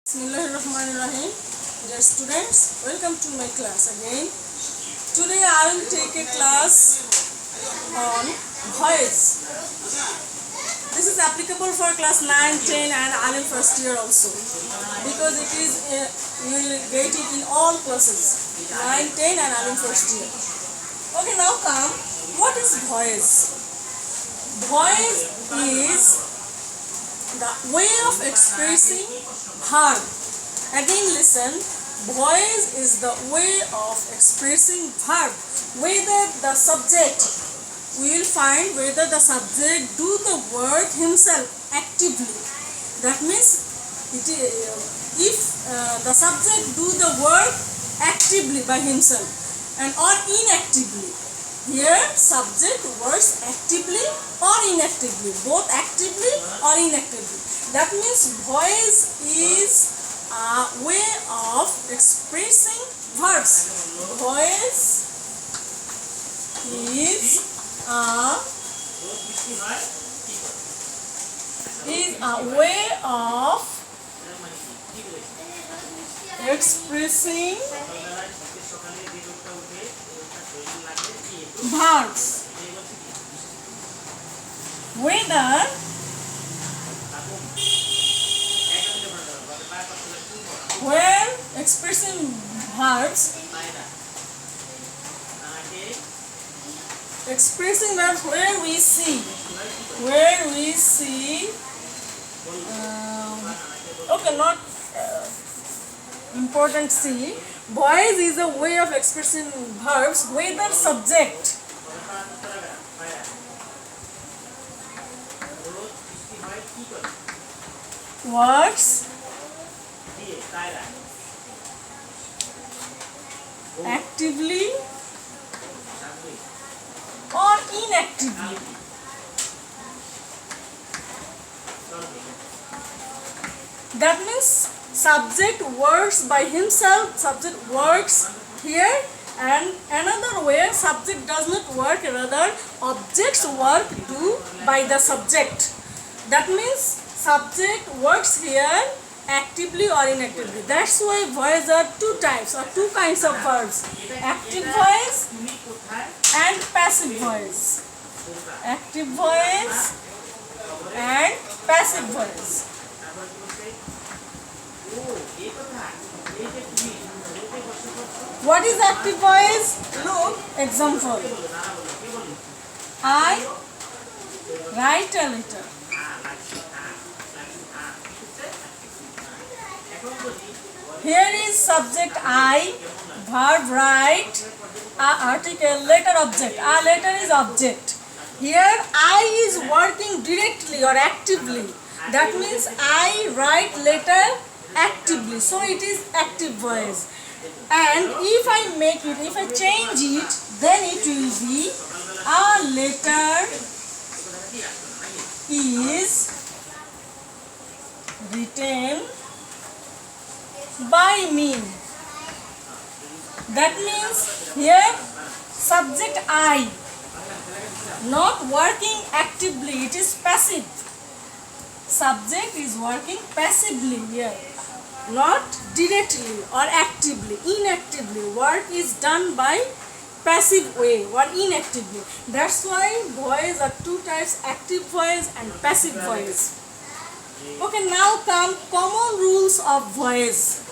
Bismillahirrahmanirrahim. Dear students, welcome to my class again. Today I will take a class on voice. This is applicable for class 9, 10 and Alim first year also, because it is you will get it in all classes 9, 10 and Alim first year. Okay, now come. What is voice? Voice is the way of expressing verb. Again listen, voice is the way of expressing verb. Whether the subject, we will find whether the subject do the work himself actively. That means if the subject do the work actively by himself and or inactively. Here subject works actively or inactively, both actively or inactively. That means voice is a way of expressing verbs. Voice is a way of expressing verbs. Whether when expressing verbs, where we see okay, not important. See, voice is a way of expressing verbs whether subject works actively or inactively. That means subject works by himself, subject works here, and another way subject does not work, rather objects work do by the subject. That means subject works here actively or inactively. That's why voice are two types or two kinds of verbs: active voice and passive voice. Active voice and passive voice. What is active voice? Look, example. I write a letter. Here is subject I, verb write, article, letter object. A letter is object. Here I is working directly or actively. That means I write letter actively. So it is active voice. And if I make it, if I change it, then it will be a letter is written by me. That means here subject I, not working actively, it is passive. Subject is working passively here, not directly or actively. Inactively, work is done by passive way or inactively. That's why voice are two types: active voice and passive voice. Okay, now come common rules of voice.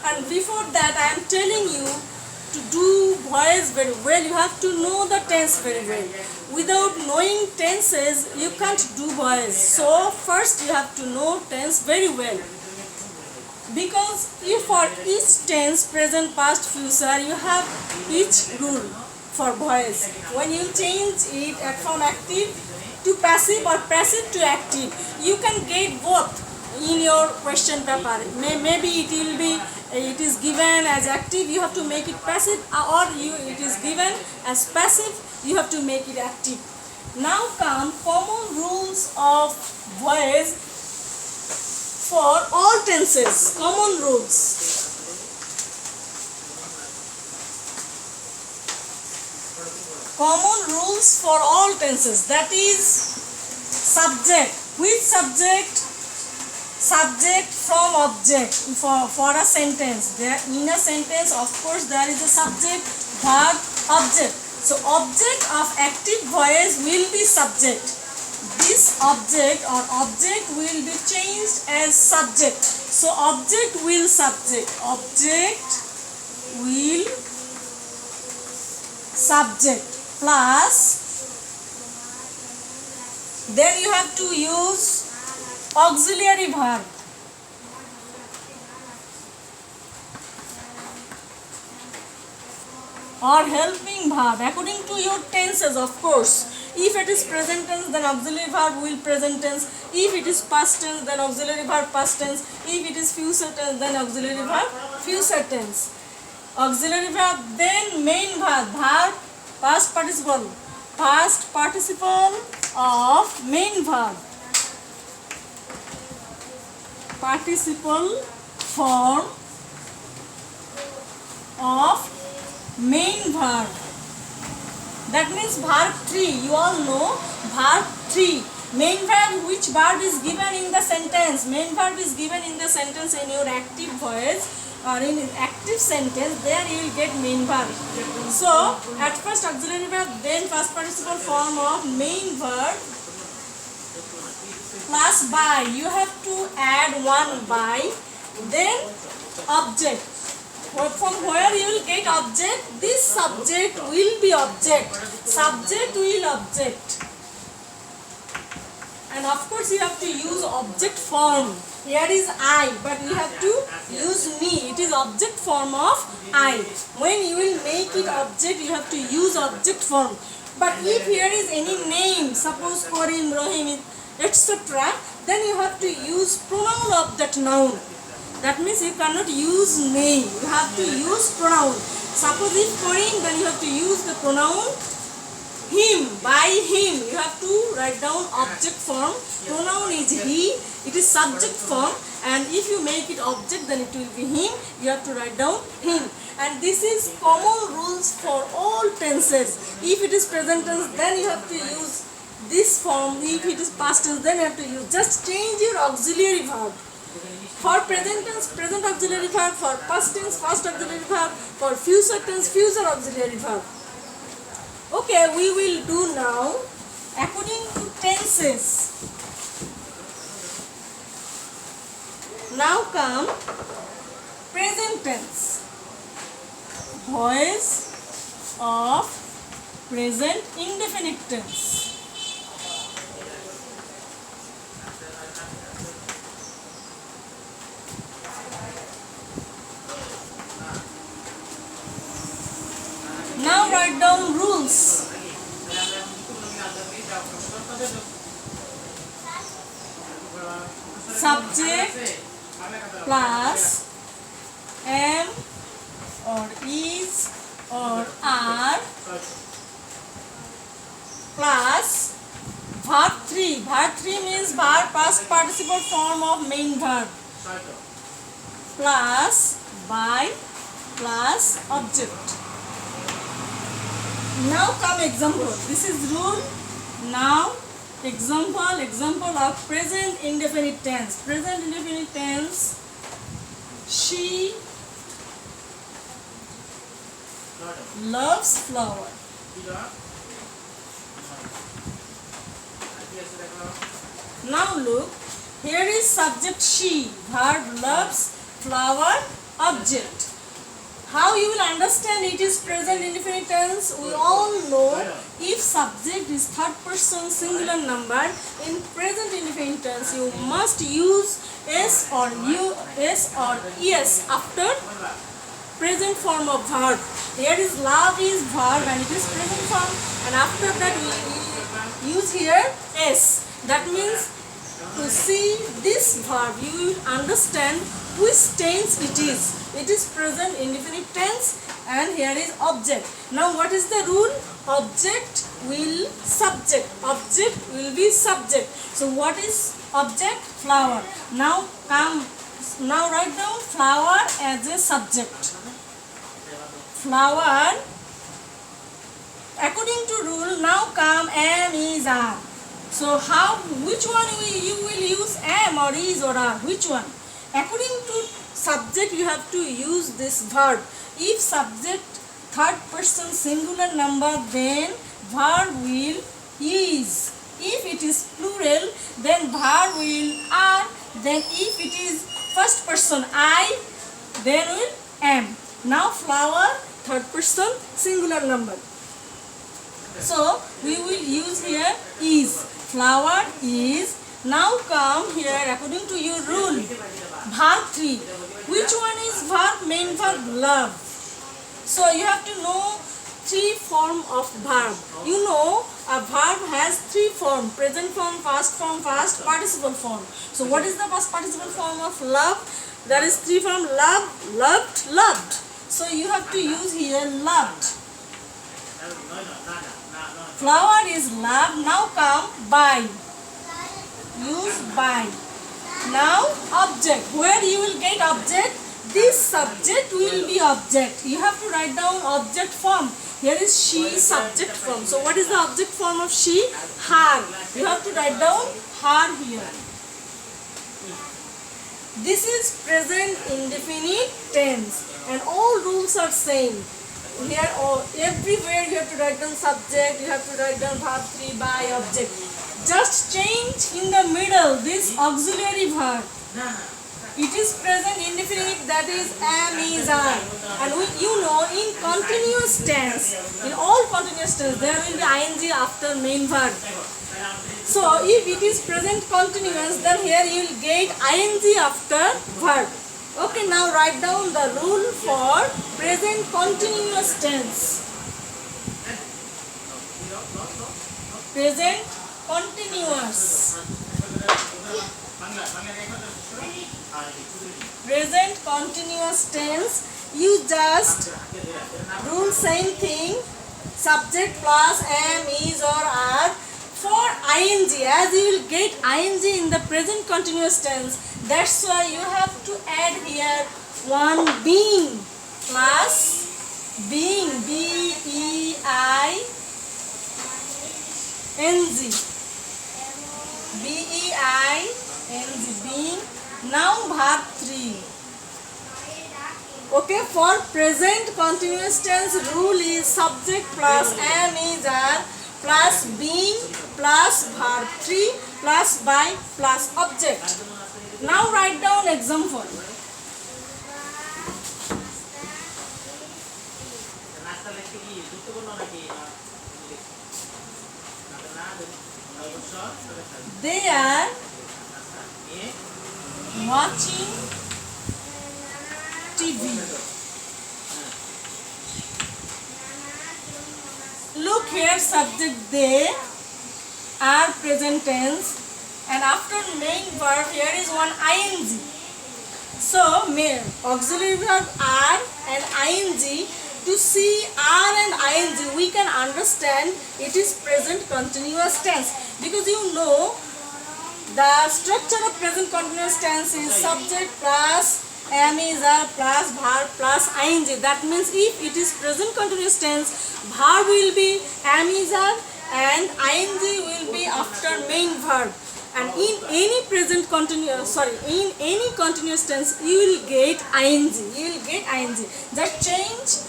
And before that, I am telling you, to do voice very well, you have to know the tense very well. Without knowing tenses, you can't do voice. So first you have to know tense very well. Because if for each tense, present, past, future, you have each rule for voice. When you change it from active to passive or passive to active, you can get both in your question paper. Maybe it is given as active, you have to make it passive, or it is given as passive, you have to make it active. Now come common rules of voice for all tenses. Common rules. Common rules for all tenses. That is subject. Which subject? subject from object for a sentence. There in a sentence, of course, there is a subject, verb, object. So object of active voice will be subject. This object or object will be changed as subject. So object will subject. Object will subject plus, then you have to use auxiliary verb. Or helping verb according to your tenses, of course. If it is present tense, then auxiliary verb will present tense. If it is past tense, then auxiliary verb past tense. If it is future tense, then auxiliary verb future tense. Auxiliary verb, then main verb, verb past participle of main verb, participle form of main verb. That means verb 3. You all know verb 3. Main verb, which verb is given in the sentence? Main verb is given in the sentence in your active voice or in active sentence. There you will get main verb. So at first auxiliary verb, then past participle form of main verb plus by. You have to add one by, then object. From where you will get object? This subject will be object. Subject will object. And of course you have to use object form. Here is I, but we have to use me. It is object form of I. When you will make it object, you have to use object form. But if here is any name, suppose Karim, Rahim, etc., then you have to use pronoun of that noun. That means you cannot use name. You have to use pronoun. Suppose if Karim, then you have to use the pronoun him. By him, you have to write down object form. Pronoun is he. It is subject form. And if you make it object, then it will be him. You have to write down him. And this is common rules for all tenses. If it is present tense, then you have to use this form. If it is past tense, then you have to use. Just change your auxiliary verb. For present tense, present auxiliary verb. For past tense, past auxiliary verb. For future tense, future auxiliary verb. Okay, we will do now according to tenses. Now come present tense. Voice of present indefinite tense. Now write down rules. Subject plus am or is or are plus verb 3. Verb 3 means verb past participle form of main verb plus by plus object. Now come example. This is rule. Now example of present indefinite tense. Present indefinite tense. She loves flower. Now look, here is subject she, verb loves, flower, object. How you will understand it is present indefinite tense? We all know if subject is third person singular number, in present indefinite tense you must use s or es after present form of verb. Here is love is verb and it is present form, and after that we use here s. That means to see this verb you will understand which tense it is. It is present indefinite tense and here is object. Now what is the rule? Object will subject. Object will be subject. So what is object? Flower. Now write down flower as a subject. Flower. According to rule, now come am, is, are. So which one you will use, am or is or are? Which one? According to subject, you have to use this verb. If subject third person singular number, then verb will is. If it is plural, then verb will are. Then if it is first person I, then will am. Now flower third person singular number. So we will use here is. Flower is. Now come here according to your rule. Verb 3. Which one is verb? Main verb love. So you have to know 3 form of verb. You know a verb has 3 form: present form, past participle form. So what is the past participle form of love? There is 3 form: love, loved, loved. So you have to use here loved. Flower is love. Now come by. Use by. Now object. Where you will get object? This subject will be object. You have to write down object form. Here is she, subject form. So what is the object form of she? Her. You have to write down her here. This is present indefinite tense, and all rules are same. Here, everywhere you have to write down subject, you have to write down verb 3 by object. Just change in the middle this auxiliary verb. It is present indefinite, that is am, is, are. And you know in continuous tense, in all continuous tense, there will be ing after main verb. So if it is present continuous, then here you will get ing after verb. Okay, now write down the rule for present continuous tense. Present continuous. Present continuous tense, you just rule same thing, subject plus am, is or are. For ing, as you will get ing in the present continuous tense, that's why you have to add here one being plus being, being, being. Now verb 3. Okay, for present continuous tense, rule is subject plus am, is, are plus being plus verb 3 plus by plus object. Now write down example. They are watching TV. Look here, subject they are present tense, and after main verb here is one ing. So main auxiliary verb are and ing. To see are and ing, we can understand it is present continuous tense, because you know the structure of present continuous tense is subject plus am, is, are plus verb plus ing. That means if it is present continuous tense, verb will be am, is, are, and ing will be after main verb. And in any in any continuous tense, you will get ing. Just change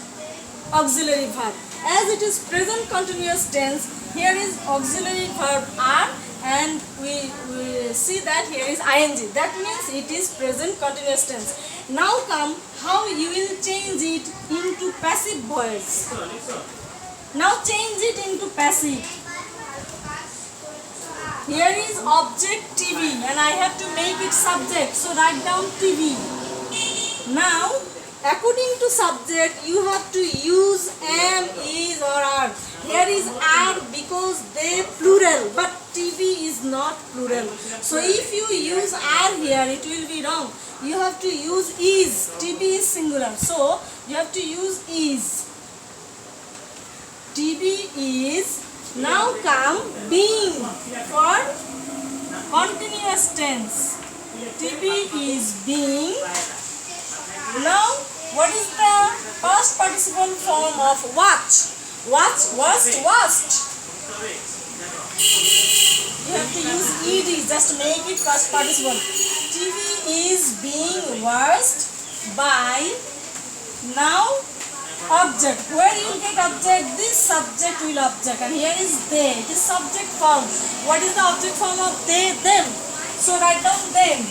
auxiliary verb. As it is present continuous tense, here is auxiliary verb are, and we see that here is ing. That means it is present continuous tense. Now come how you will change it into passive voice. Now change it into passive. Here is object TV, and I have to make it subject, so write down TV. Now according to subject, you have to use am, is, or are. Here is are because they plural, but TV is not plural. So if you use are here, it will be wrong. You have to use is. TV is singular, so you have to use is. TV is. Now come being for continuous tense. TV is being. Now, what is the past participle form of watch? Watch, watched, watched. you have to use ed, just make it past participle. TV is being watched by, now object. Where you will get object? This subject will object, and here is they. It is subject form. What is the object form of they? Them. So write down them.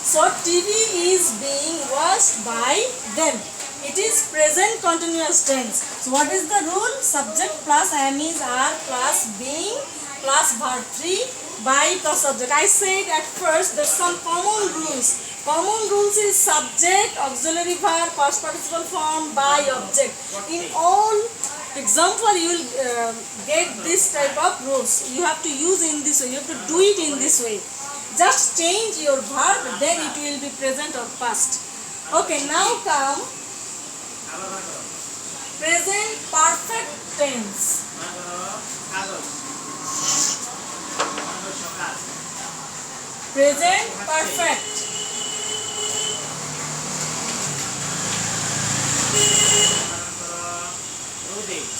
So TV is being watched by them. It is present continuous tense. So what is the rule? Subject plus am is are plus being plus verb 3 by plus subject. I said at first there's some common rules. Common rules is subject, auxiliary verb, past participle form, by, object. In all example you will get this type of rules. You have to use in this way. You have to do it in this way. Just change your verb, then it will be present or past. Okay, now come present perfect tense. Present perfect.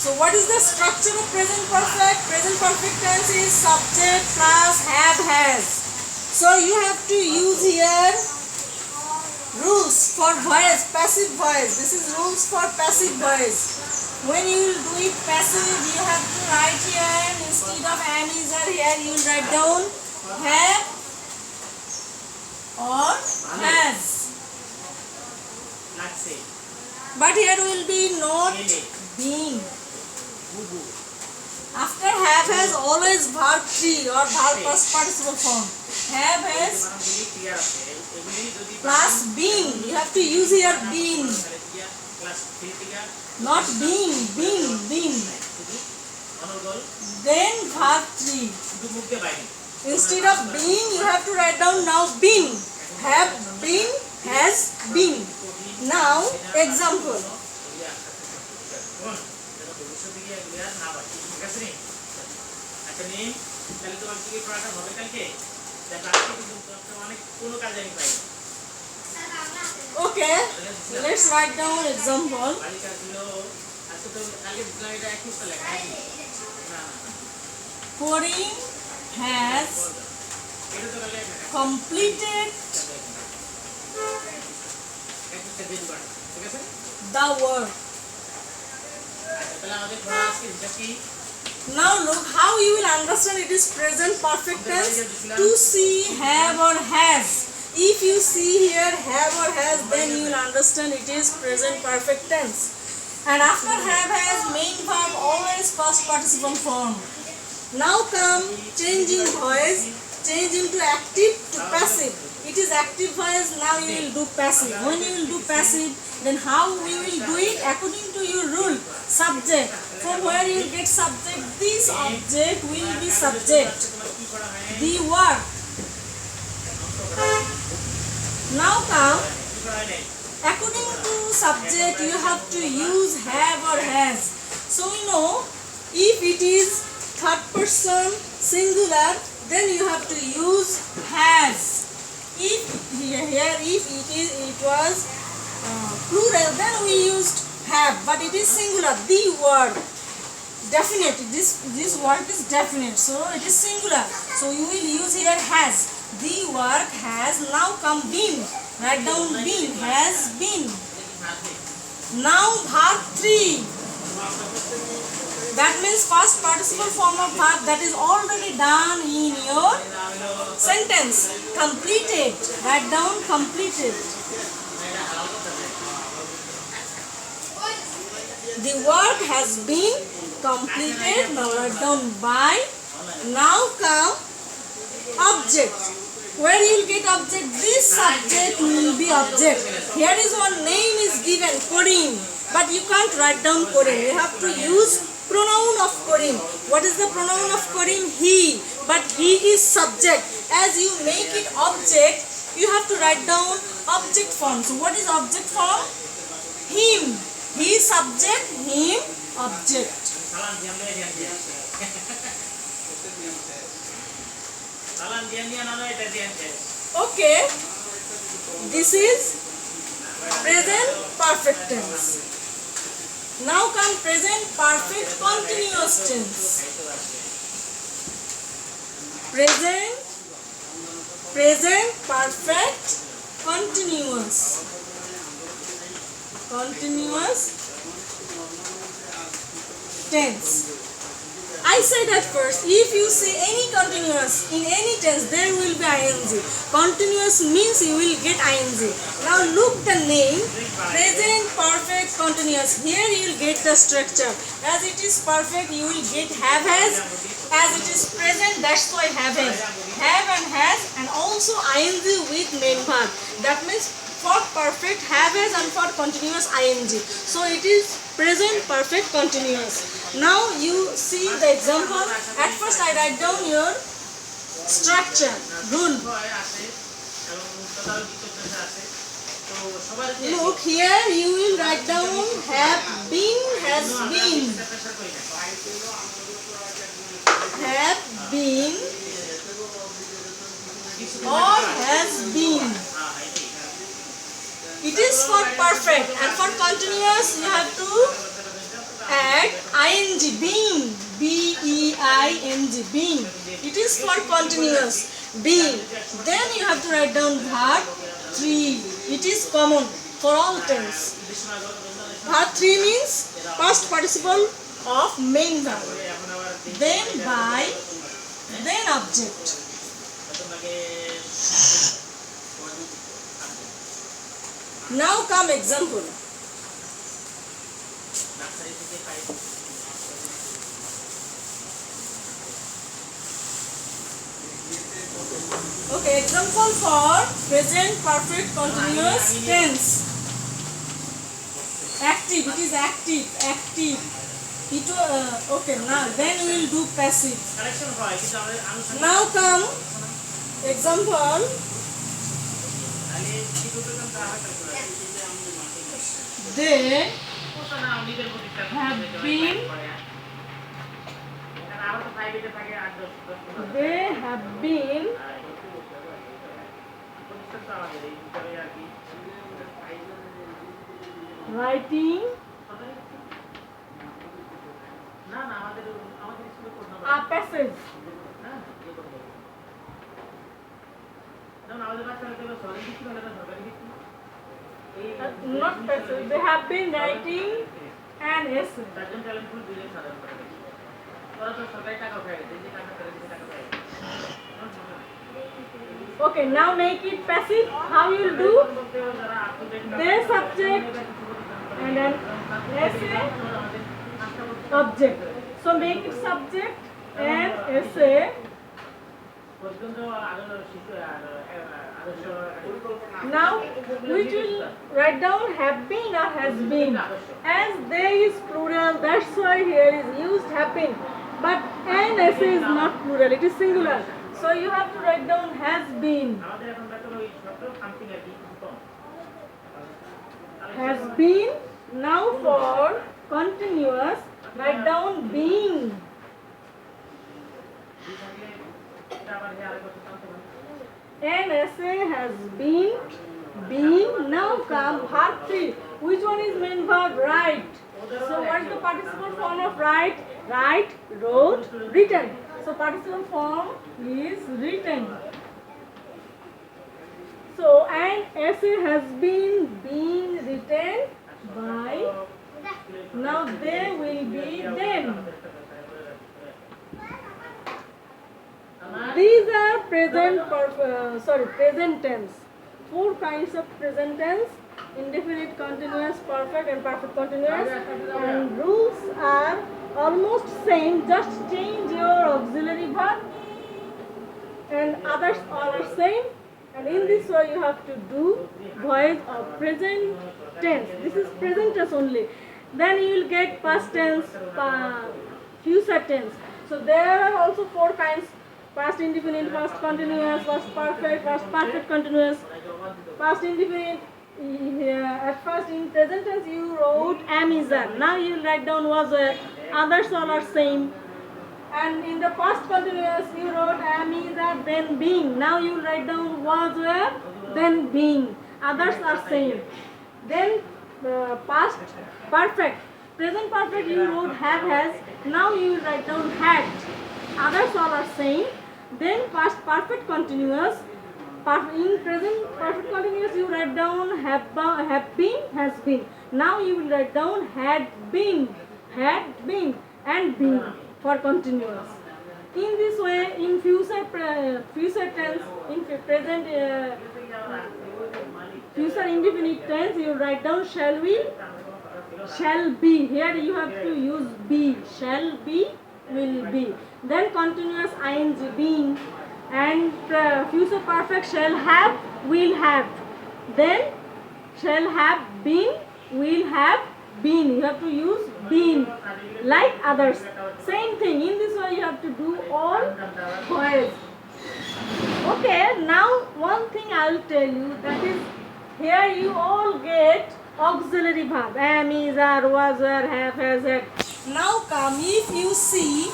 So what is the structure of present perfect? Present perfect tense is subject plus have, has. So you have to use here rules for voice, passive voice. This is rules for passive voice. When you will do it passive, you have to write here, instead of am is or here, you will write down have or has. But here will be not being. After have, has, always verb 3 or verb past participle form. Have, has plus being. You have to use here being. Not being, being. Then verb 3. Instead of being, you have to write down now been. Have been, has been. Now, example. Okay, let's write down example. Corinne has completed the work. Now look how you will understand it is present perfect tense. To see, have or has. If you see here have or has, then you will understand it is present perfect tense. And after have, has, main verb always past participle form. Now come changing voice, change into active to passive. It is active voice, now you will do passive. When you will do passive, then how we will do it? According to your rule, subject. From where you will get subject? This object will be subject. The work. Now come, according to subject, you have to use have or has. So you know, if it is third person singular, then you have to use has. If it was plural, then we used have, but it is singular. The word definite. This word is definite, so it is singular. So you will use here has. The work has. Now come been. Write down been. Has been. Now verb 3. That means past participle form of verb that is already done in your sentence. Completed. Write down completed. The work has been completed. Now write down by. Now come object. Where you will get object? This subject will be object. Here is one name is given, Corinne. But you can't write down Corinne. You have to use pronoun of Corinne. What is the pronoun of Corinne? He. But he is subject. As you make it object, you have to write down object form. So what is object form? Him. He subject, him object. Okay. This is present perfect tense. Now come present perfect continuous tense. Present perfect continuous tense. I said at first, if you say any continuous in any tense, there will be ing. Continuous means you will get ing. Now look the name, present perfect continuous. Here you will get the structure. As it is perfect, you will get have has. As it is present, that's why have has. Have and has, and also ing with main verb. That means for perfect have has and for continuous ing. So it is present perfect continuous. Now you see the example. At first I write down your structure, rule. Look here, you will write down have been, has been. Have been or has been. It is for perfect, and for continuous you have to add ing, being, being, being. It is for continuous, being. Then you have to write down verb 3. It is common for all tense. Verb 3 means past participle of main verb. Then by, then object. Now come example. Okay, example for present perfect continuous tense. Active, it is active, active. It okay, now then we will do passive. Now come example. They have been writing a passage. Not passage. They have been writing an essay. Okay, now make it passive. How you will do? Their subject and an essay object. So make it subject and essay. Now which will write down have been or has been. As there is plural, that's why here is used have been. But an essay is not plural, it is singular. So you have to write down has been. Has been. Now for continuous, write down being. An essay has been, being. Now come verb 3. Which one is main verb? Write. So what is the participle form of write? Write, wrote, written. So participle form is written. So an essay has been written by. Now they will be then. These are present tense. 4 kinds of present tense: indefinite, continuous, perfect, and perfect continuous. And rules are almost same. Just change your auxiliary verb, and others all are same. And in this way, you have to do voice of present tense. This is present tense only. Then you will get past tense, future tense. So there are also 4 kinds: past indefinite, past continuous, past perfect continuous. Past indefinite, at first in present tense you wrote am is are. Now you will write down was were. Others all are same. And in the past continuous you wrote am is are then being. Now you will write down was were then being. Others are same. Then past perfect. Present perfect you wrote have, has. Now you will write down had. Others all are same. Then past perfect continuous. In present perfect continuous you write down have been, has been. Now you will write down had been, and been for continuous. In this way, in future tense, in present future indefinite tense, you write down shall be. Here you have to use be. Shall be, will be. Then continuous ing being, and future perfect shall have, will have. Then shall have been, will have been. You have to use been like others. Same thing. In this way you have to do all voice. Okay, now one thing I will tell you, that is, here you all get auxiliary verb. Am, is, are, was, were, have, has, had. Now come, if you see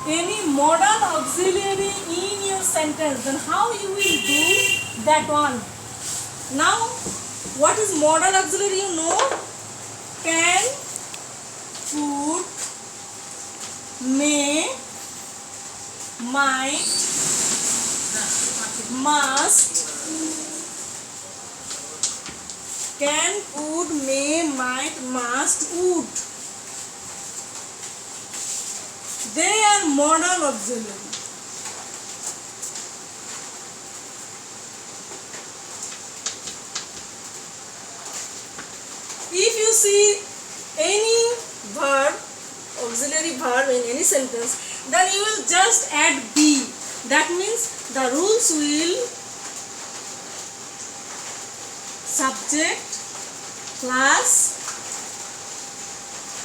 any modal auxiliary in your sentence, then how you will do that one? Now, what is modal auxiliary? You know, can, could, may, might, must. Can, could, may, might, must, would. They are modal auxiliary. If you see any verb, auxiliary verb in any sentence, then you will just add be. That means the rules will subject plus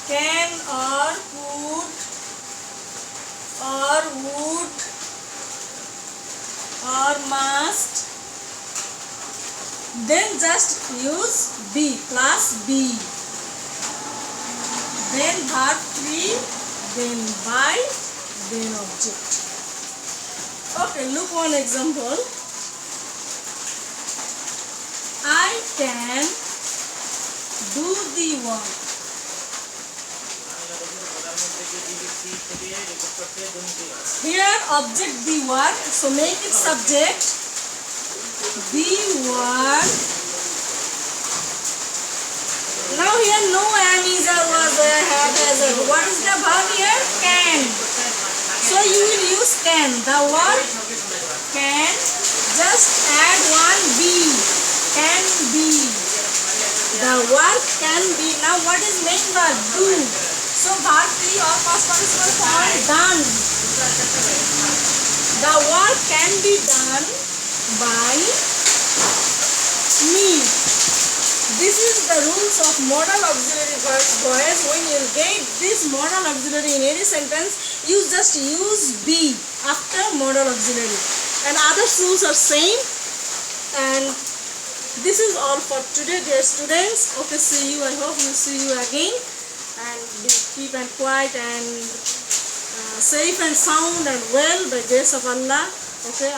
can or could or would or must, then just use be plus be, then verb 3, then by, then object. Okay, look one example. I can do the work. Here object the work, so make it subject. The work. Now here no am, is, or was, have, has. What is the verb here? Can. So you will use can. The word can. Just add one be. Can be. The work can be. Now what is main verb? Do. So verb 3 or past participle form done. The work can be done by me. This is the rules of modal auxiliary verbs, boys. When you get this modal auxiliary in any sentence, you just use be after modal auxiliary. And other rules are same. And this is all for today, dear students. Okay, see you. I hope we see you again. And be keep and quiet and safe and sound and well by grace of Allah. Okay.